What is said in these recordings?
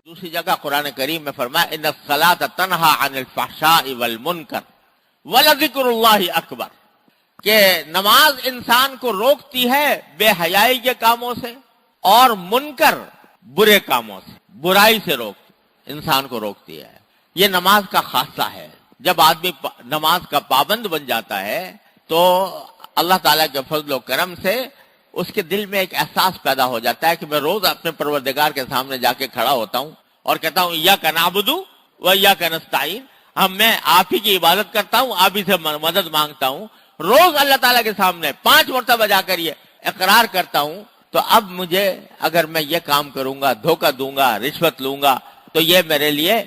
دوسری جگہ قرآن کریم میں فرمایا ان الصلاۃ تنہا عن الفحشاء والمنکر ولذکر اللہ اکبر، کہ نماز انسان کو روکتی ہے بے حیائی کے کاموں سے اور منکر برے کاموں سے، برائی سے انسان کو روکتی ہے۔ یہ نماز کا خاصہ ہے۔ جب آدمی نماز کا پابند بن جاتا ہے تو اللہ تعالیٰ کے فضل و کرم سے اس کے دل میں ایک احساس پیدا ہو جاتا ہے کہ میں روز اپنے پروردگار کے سامنے جا کے کھڑا ہوتا ہوں اور کہتا ہوں ایاک نعبد و ایاک نستعین، میں آپ ہی کی عبادت کرتا ہوں، آپ ہی سے مدد مانگتا ہوں۔ روز اللہ تعالیٰ کے سامنے 5 مرتبہ جا کر یہ اقرار کرتا ہوں، تو اب مجھے اگر میں یہ کام کروں گا، دھوکہ دوں گا، رشوت لوں گا، تو یہ میرے لیے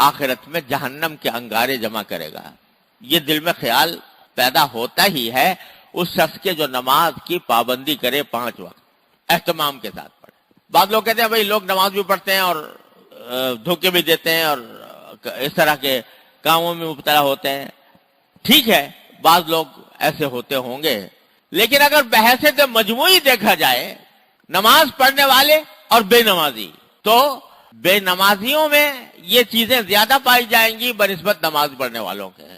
آخرت میں جہنم کے انگارے جمع کرے گا۔ یہ دل میں خیال پیدا ہوتا ہی ہے اس شخص کے جو نماز کی پابندی کرے 5 وقت اہتمام کے ساتھ پڑھے۔ بعض لوگ کہتے ہیں بھائی لوگ نماز بھی پڑھتے ہیں اور دھوکے بھی دیتے ہیں اور اس طرح کے کاموں میں مبتلا ہوتے ہیں۔ ٹھیک ہے، بعض لوگ ایسے ہوتے ہوں گے، لیکن اگر بحیثیت مجموعی دیکھا جائے نماز پڑھنے والے اور بے نمازی، تو بے نمازیوں میں یہ چیزیں زیادہ پائی جائیں گی بنسبت نماز پڑھنے والوں کے۔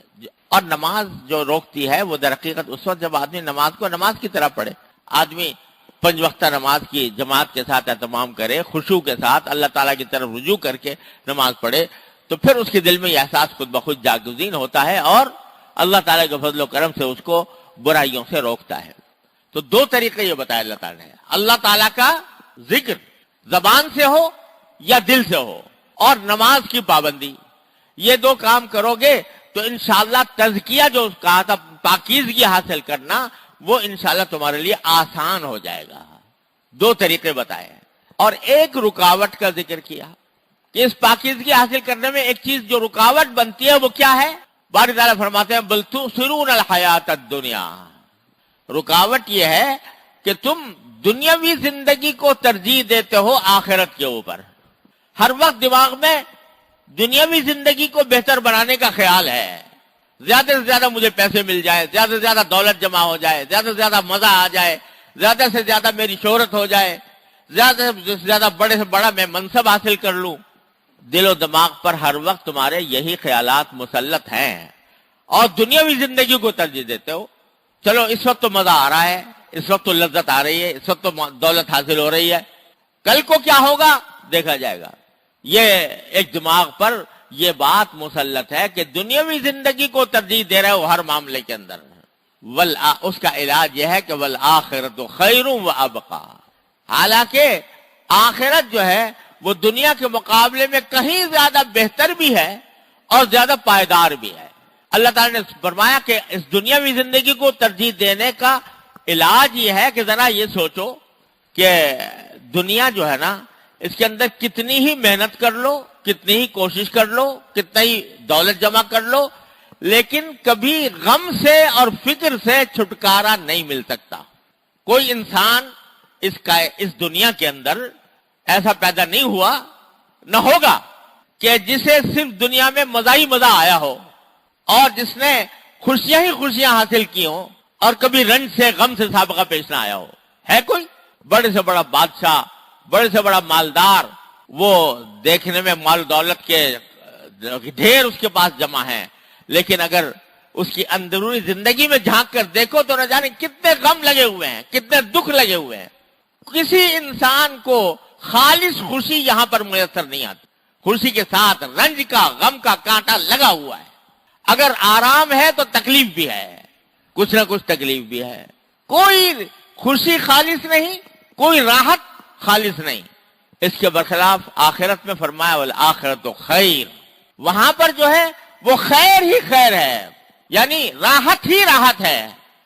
اور نماز جو روکتی ہے وہ در حقیقت اس وقت جب آدمی نماز کو نماز کی طرح پڑھے، آدمی 5 وقتہ نماز کی جماعت کے ساتھ اہتمام کرے، خشوع کے ساتھ اللہ تعالیٰ کی طرف رجوع کر کے نماز پڑھے، تو پھر اس کے دل میں یہ احساس خود بخود جاگزین ہوتا ہے اور اللہ تعالیٰ کے فضل و کرم سے اس کو برائیوں سے روکتا ہے۔ تو 2 طریقے یہ بتایا اللہ تعالیٰ نے، اللہ تعالیٰ کا ذکر زبان سے ہو یا دل سے ہو، اور نماز کی پابندی، یہ 2 کام کرو گے تو انشاءاللہ تزکیہ جو کہا تھا پاکیزگی حاصل کرنا، وہ انشاءاللہ تمہارے لیے آسان ہو جائے گا۔ 2 طریقے بتائے اور ایک رکاوٹ کا ذکر کیا کہ اس پاکیزگی حاصل کرنے میں ایک چیز جو رکاوٹ بنتی ہے وہ کیا ہے؟ باری تعالیٰ فرماتے ہیں بل تؤثرون الحیات الدنیا، رکاوٹ یہ ہے کہ تم دنیاوی زندگی کو ترجیح دیتے ہو آخرت کے اوپر۔ ہر وقت دماغ میں دنیاوی زندگی کو بہتر بنانے کا خیال ہے، زیادہ سے زیادہ مجھے پیسے مل جائے، زیادہ سے زیادہ دولت جمع ہو جائے، زیادہ سے زیادہ مزہ آ جائے، زیادہ سے زیادہ میری شہرت ہو جائے، زیادہ سے زیادہ بڑے سے بڑا میں منصب حاصل کر لوں۔ دل و دماغ پر ہر وقت تمہارے یہی خیالات مسلط ہیں اور دنیاوی زندگی کو ترجیح دیتے ہو۔ چلو اس وقت تو مزہ آ رہا ہے، اس وقت تو لذت آ رہی ہے، اس وقت تو دولت حاصل ہو رہی ہے، کل کو کیا ہوگا دیکھا جائے گا۔ یہ ایک دماغ پر یہ بات مسلط ہے کہ دنیاوی زندگی کو ترجیح دے رہے ہو ہر معاملے کے اندر۔ اس کا علاج یہ ہے کہ والآخرۃ خیر وابقیٰ، حالانکہ آخرت جو ہے وہ دنیا کے مقابلے میں کہیں زیادہ بہتر بھی ہے اور زیادہ پائیدار بھی ہے۔ اللہ تعالیٰ نے فرمایا کہ اس دنیاوی زندگی کو ترجیح دینے کا علاج یہ ہے کہ ذرا یہ سوچو کہ دنیا جو ہے نا، اس کے اندر کتنی ہی محنت کر لو، کتنی ہی کوشش کر لو، کتنا ہی دولت جمع کر لو، لیکن کبھی غم سے اور فکر سے چھٹکارا نہیں مل سکتا۔ کوئی انسان اس دنیا کے اندر ایسا پیدا نہیں ہوا، نہ ہوگا، کہ جسے صرف دنیا میں مزہ ہی مزہ آیا ہو اور جس نے خوشیاں ہی خوشیاں حاصل کی ہوں اور کبھی رنج سے غم سے سابقہ پیش نہ آیا ہو۔ ہے کوئی؟ بڑے سے بڑا بادشاہ، بڑے سے بڑا مالدار، وہ دیکھنے میں مال دولت کے ڈھیر اس کے پاس جمع ہیں، لیکن اگر اس کی اندرونی زندگی میں جھانک کر دیکھو تو نہ جانے کتنے غم لگے ہوئے ہیں، کتنے دکھ لگے ہوئے ہیں۔ کسی انسان کو خالص خوشی یہاں پر میسر نہیں آتی، خوشی کے ساتھ رنج کا، غم کا کانٹا لگا ہوا ہے۔ اگر آرام ہے تو تکلیف بھی ہے، کچھ نہ کچھ تکلیف بھی ہے۔ کوئی خوشی خالص نہیں، کوئی راحت خالص نہیں۔ اس کے برخلاف آخرت میں فرمایا والآخرۃ خیر، وہاں پر جو ہے وہ خیر ہی خیر ہے، یعنی راحت ہی راحت ہے،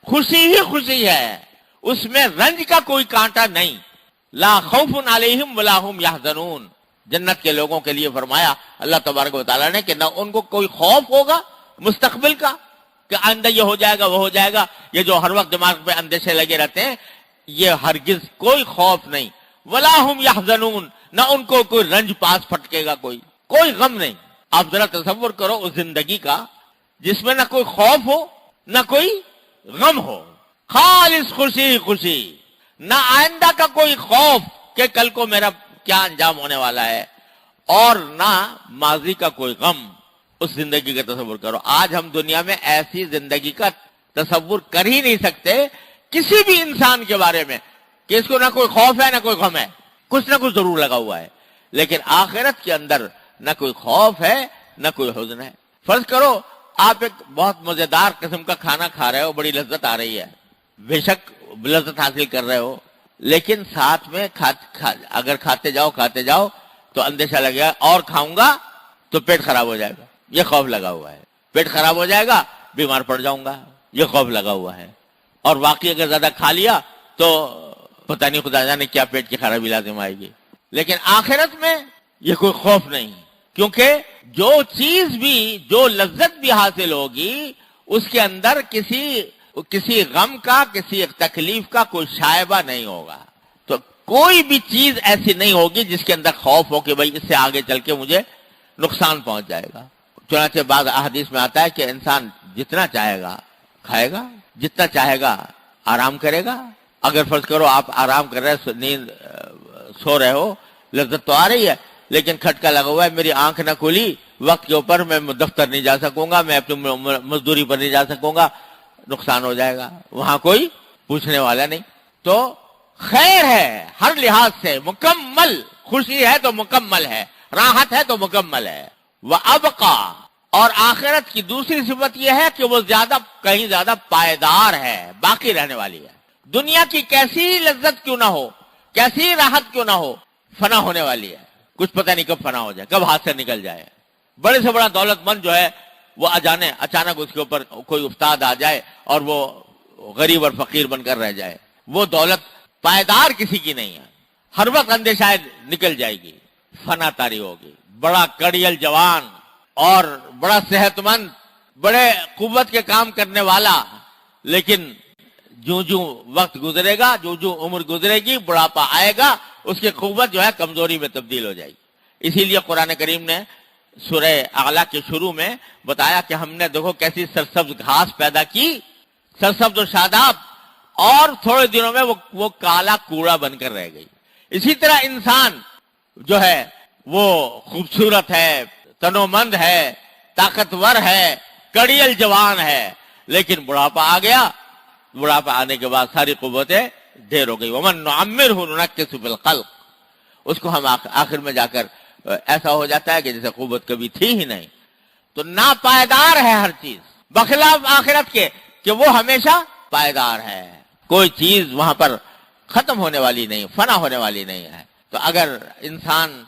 خوشی ہی خوشی ہے، اس میں رنج کا کوئی کانٹا نہیں۔ لا خوف علیہم ولا هم یحزنون، جنت کے لوگوں کے لیے فرمایا اللہ تبارک و تعالیٰ نے کہ نہ ان کو کوئی خوف ہوگا مستقبل کا کہ آئندہ یہ ہو جائے گا وہ ہو جائے گا، یہ جو ہر وقت دماغ پہ اندیشے لگے رہتے ہیں، یہ ہرگز کوئی خوف نہیں، ولا هم یحزنون، نہ ان کو کوئی رنج پاس پھٹکے گا، کوئی غم نہیں۔ آپ ذرا تصور کرو اس زندگی کا جس میں نہ کوئی خوف ہو نہ کوئی غم ہو، خالص خوشی خوشی، نہ آئندہ کا کوئی خوف کہ کل کو میرا کیا انجام ہونے والا ہے، اور نہ ماضی کا کوئی غم اس زندگی کا تصور کرو. آج ہم دنیا میں ایسی زندگی کا تصور کر ہی نہیں سکتے کسی بھی انسان کے بارے میں کہ اس کو نہ کوئی خوف ہے نہ کوئی غم ہے. کچھ نہ کچھ ضرور لگا ہوا ہے. لیکن آخرت کے اندر نہ کوئی خوف ہے نہ کوئی حزن ہے. فرض کرو آپ ایک بہت مزیدار قسم کا کھانا کھا رہے ہو, بڑی لذت آ رہی ہے, بے شک لذت حاصل کر رہے ہو, لیکن ساتھ میں اگر کھاتے جاؤ تو اندیشہ لگے گا اور کھاؤں گا تو پیٹ خراب ہو جائے گا, یہ خوف لگا ہوا ہے. پیٹ خراب ہو جائے گا, بیمار پڑ جاؤں گا, یہ خوف لگا ہوا ہے. اور واقعی اگر زیادہ کھا لیا تو پتہ نہیں خدا جانے کیا پیٹ کی خرابی لازم آئے گی. لیکن آخرت میں یہ کوئی خوف نہیں, کیونکہ جو چیز بھی, جو لذت بھی حاصل ہوگی اس کے اندر کسی غم کا, کسی تکلیف کا کوئی شائبہ نہیں ہوگا. تو کوئی بھی چیز ایسی نہیں ہوگی جس کے اندر خوف ہو کہ بھئی اس سے آگے چل کے مجھے نقصان پہنچ جائے گا. چنانچہ بعض احادیث میں آتا ہے کہ انسان جتنا چاہے گا کھائے گا, جتنا چاہے گا آرام کرے گا. اگر فرض کرو آپ آرام کر رہے, نیند سو رہے ہو, لذت تو آ رہی ہے, لیکن کھٹکا لگا ہوا ہے, میری آنکھ نہ کھلی وقت کے اوپر, میں دفتر نہیں جا سکوں گا, میں اپنی مزدوری پر نہیں جا سکوں گا, نقصان ہو جائے گا. وہاں کوئی پوچھنے والا نہیں. تو خیر ہے ہر لحاظ سے, مکمل خوشی ہے تو مکمل ہے, راحت ہے تو مکمل ہے. وَأَبْقَى, اور آخرت کی دوسری صفت یہ ہے کہ وہ کہیں زیادہ پائیدار ہے, باقی رہنے والی ہے. دنیا کی کیسی لذت کیوں نہ ہو, کیسی راحت کیوں نہ ہو, فنا ہونے والی ہے. کچھ پتہ نہیں کب فنا ہو جائے, کب ہاتھ سے نکل جائے. بڑے سے بڑا دولت مند جو ہے وہ اچانک اس کے اوپر کوئی افتاد آ جائے اور وہ غریب اور فقیر بن کر رہ جائے. وہ دولت پائیدار کسی کی نہیں ہے, ہر وقت اندیشہ نکل جائے گی, فنا تاری ہوگی. بڑا کڑیل جوان اور بڑا صحت مند, بڑے قوت کے کام کرنے والا, لیکن جو وقت گزرے گا, جو عمر گزرے گی, بڑھاپا آئے گا, اس کی قوت جو ہے کمزوری میں تبدیل ہو جائے گی. اسی لیے قرآن کریم نے سورہ اعلیٰ کے شروع میں بتایا کہ ہم نے دیکھو کیسی سرسبز گھاس پیدا کی, سرسبز و شاداب, اور تھوڑے دنوں میں وہ کالا کوڑا بن کر رہ گئی. اسی طرح انسان جو ہے وہ خوبصورت ہے, تنومند ہے, طاقتور ہے, کڑیل جوان ہے, لیکن بڑھاپا آ گیا. بڑھاپا آنے کے بعد ساری قوتیں ڈھیر ہو گئی. ومن نعمرہ ننکسہ فی الخلق, اس کو ہم آخر میں جا کر ایسا ہو جاتا ہے کہ جیسے قوت کبھی تھی ہی نہیں. تو ناپائیدار ہے ہر چیز, بخلاف آخرت کے کہ وہ ہمیشہ پائیدار ہے. کوئی چیز وہاں پر ختم ہونے والی نہیں, فنا ہونے والی نہیں ہے. تو اگر انسان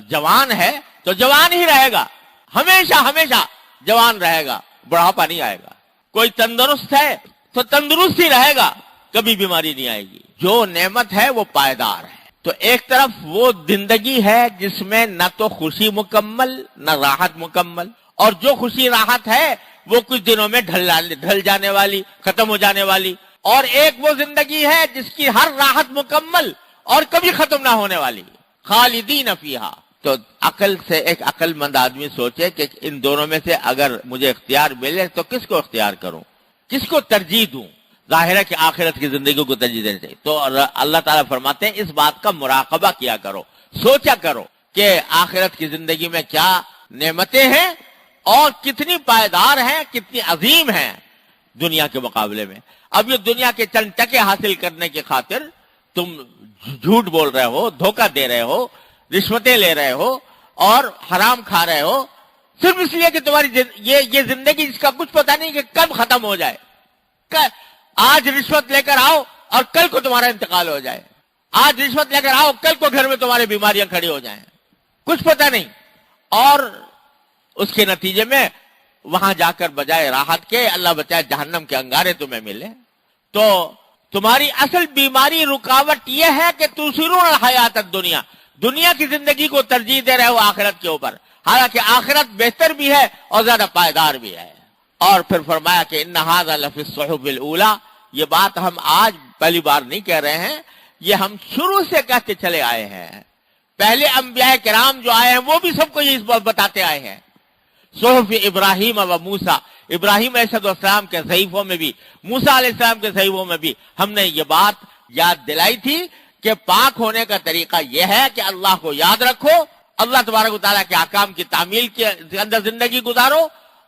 جوان ہے تو جوان ہی رہے گا, ہمیشہ جوان رہے گا, بڑھاپا نہیں آئے گا. کوئی تندرست ہے تو تندرست ہی رہے گا, کبھی بیماری نہیں آئے گی. جو نعمت ہے وہ پائیدار ہے. تو ایک طرف وہ زندگی ہے جس میں نہ تو خوشی مکمل نہ راحت مکمل, اور جو خوشی راحت ہے وہ کچھ دنوں میں ڈھل جانے والی, ختم ہو جانے والی. اور ایک وہ زندگی ہے جس کی ہر راحت مکمل اور کبھی ختم نہ ہونے والی, خالدین فیہا. تو عقل سے ایک عقل مند آدمی سوچے کہ ان دونوں میں سے اگر مجھے اختیار ملے تو کس کو اختیار کروں, کس کو ترجیح دوں. ظاہر ہے کہ آخرت کی زندگی کو ترجیح دینی چاہیے. تو اللہ تعالیٰ فرماتے ہیں اس بات کا مراقبہ کیا کرو, سوچا کرو کہ آخرت کی زندگی میں کیا نعمتیں ہیں اور کتنی پائیدار ہیں, کتنی عظیم ہیں دنیا کے مقابلے میں. اب یہ دنیا کے چند ٹکے حاصل کرنے کی خاطر تم جھوٹ بول رہے ہو, دھوکہ دے رہے ہو, رشوتیں لے رہے ہو اور حرام کھا رہے ہو, صرف اس لیے کہ تمہاری یہ زندگی جس کا کچھ پتہ نہیں کہ کب ختم ہو جائے. آج رشوت لے کر آؤ اور کل کو تمہارا انتقال ہو جائے, آج رشوت لے کر آؤ کل کو گھر میں تمہاری بیماریاں کھڑی ہو جائیں, کچھ پتہ نہیں. اور اس کے نتیجے میں وہاں جا کر بجائے راحت کے اللہ بچائے جہنم کے انگارے تمہیں ملے. تو تمہاری اصل بیماری رکاوٹ یہ ہے کہ تُؤْثِرُونَ الْحَيَاةَ الدُّنْيَا, دنیا کی زندگی کو ترجیح دے رہے ہو آخرت کے اوپر, حالانکہ آخرت بہتر بھی ہے اور زیادہ پائیدار بھی ہے. اور پھر فرمایا کہ إِنَّ هَذَا لَفِي الصُّحُفِ الْأُولَى, یہ بات ہم آج پہلی بار نہیں کہہ رہے ہیں, یہ ہم شروع سے کہتے چلے آئے ہیں. پہلے انبیاء کرام جو آئے ہیں وہ بھی سب کو یہ بتاتے آئے ہیں. صحف ابراہیم و موسیٰ, ابراہیم علیہ السلام کے صحیفوں میں بھی, موسیٰ علیہ السلام کے صحیفوں میں بھی ہم نے یہ بات یاد دلائی تھی کہ پاک ہونے کا طریقہ یہ ہے کہ اللہ کو یاد رکھو اللہ تبارک و تعالیٰ کے احکام کی تعمیل کے اندر زندگی گزارو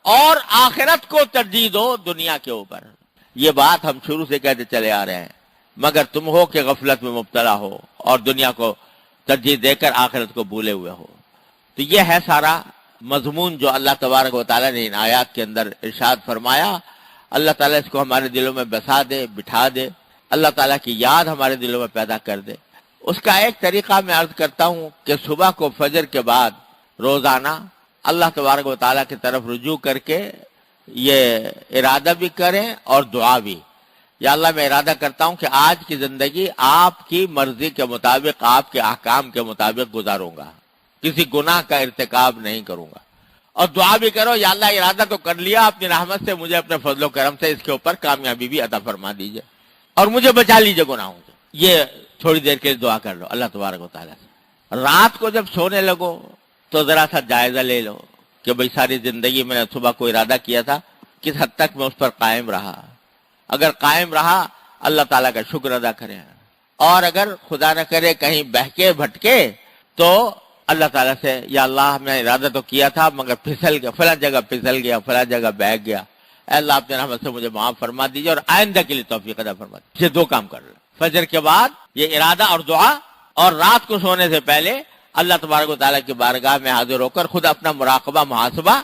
اور آخرت کو ترجیح دو دنیا کے اوپر. یہ بات ہم شروع سے کہتے چلے آ رہے ہیں، مگر تم ہو کہ غفلت میں مبتلا ہو اور دنیا کو ترجیح دے کر آخرت کو بھولے ہوئے ہو. تو یہ ہے سارا مضمون جو اللہ تبارک و تعالیٰ نے ان آیات کے اندر ارشاد فرمایا. اللہ تعالیٰ اس کو ہمارے دلوں میں بسا دے، بٹھا دے، اللہ تعالیٰ کی یاد ہمارے دلوں میں پیدا کر دے. اس کا ایک طریقہ میں عرض کرتا ہوں کہ صبح کو فجر کے بعد روزانہ اللہ تبارک و تعالیٰ کی طرف رجوع کر کے یہ ارادہ بھی کریں اور دعا بھی. یا اللہ میں ارادہ کرتا ہوں کہ آج کی زندگی آپ کی مرضی کے مطابق، آپ کے احکام کے مطابق گزاروں گا، کسی گناہ کا ارتکاب نہیں کروں گا. اور دعا بھی کرو، یا اللہ ارادہ تو کر لیا، اپنی رحمت سے مجھے اپنے فضل و کرم سے اس کے اوپر کامیابی بھی عطا فرما دیجئے اور مجھے بچا لیجئے گناہوں سے. یہ تھوڑی دیر کے لیے دعا کر لو اللہ تبارک و تعالیٰ سے. رات کو جب سونے لگو تو ذرا سا جائزہ لے لو کہ بھئی ساری زندگی میں نے صبح کو ارادہ کیا تھا، کس حد تک میں اس پر قائم رہا. اگر قائم رہا اللہ تعالیٰ کا شکر ادا کریں، اور اگر خدا نہ کرے کہیں بہکے بھٹکے تو اللہ تعالیٰ سے یا اللہ میں ارادہ تو کیا تھا مگر پھسل گیا، فلاں جگہ پھسل گیا، فلاں جگہ بہک گیا، اے اللہ اپنے رحمت سے مجھے معاف فرما دیجیے اور آئندہ کے لیے توفیق عطا فرما دیجیے. یہ دو کام کر لو، فجر کے بعد یہ ارادہ اور دعا، اور رات کو سونے سے پہلے اللہ تبارک و تعالیٰ کی بارگاہ میں حاضر ہو کر خود اپنا مراقبہ، محاسبہ،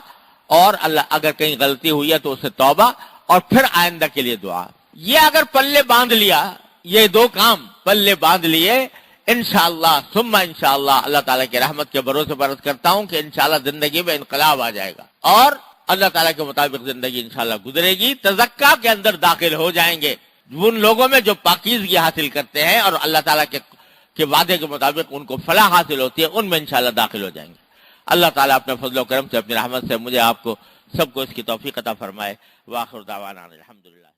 اور اللہ اگر کہیں غلطی ہوئی ہے تو اس سے توبہ، اور پھر آئندہ کے لیے دعا. یہ اگر پلے باندھ لیا، یہ دو کام پلے باندھ لیے، انشاءاللہ ثم انشاءاللہ اللہ تعالیٰ کی رحمت کے بھروسے پر عرض کرتا ہوں کہ انشاءاللہ زندگی میں انقلاب آ جائے گا اور اللہ تعالیٰ کے مطابق زندگی انشاءاللہ گزرے گی. تزکا کے اندر داخل ہو جائیں گے ان لوگوں میں جو پاکیزگی حاصل کرتے ہیں اور اللہ تعالیٰ کے وعدے کے مطابق ان کو فلاح حاصل ہوتی ہے، ان میں انشاءاللہ داخل ہو جائیں گے. اللہ تعالیٰ اپنے فضل و کرم سے، اپنی رحمت سے مجھے آپ کو سب کو اس کی توفیق عطا فرمائے. وآخر دعوانا الحمدللہ.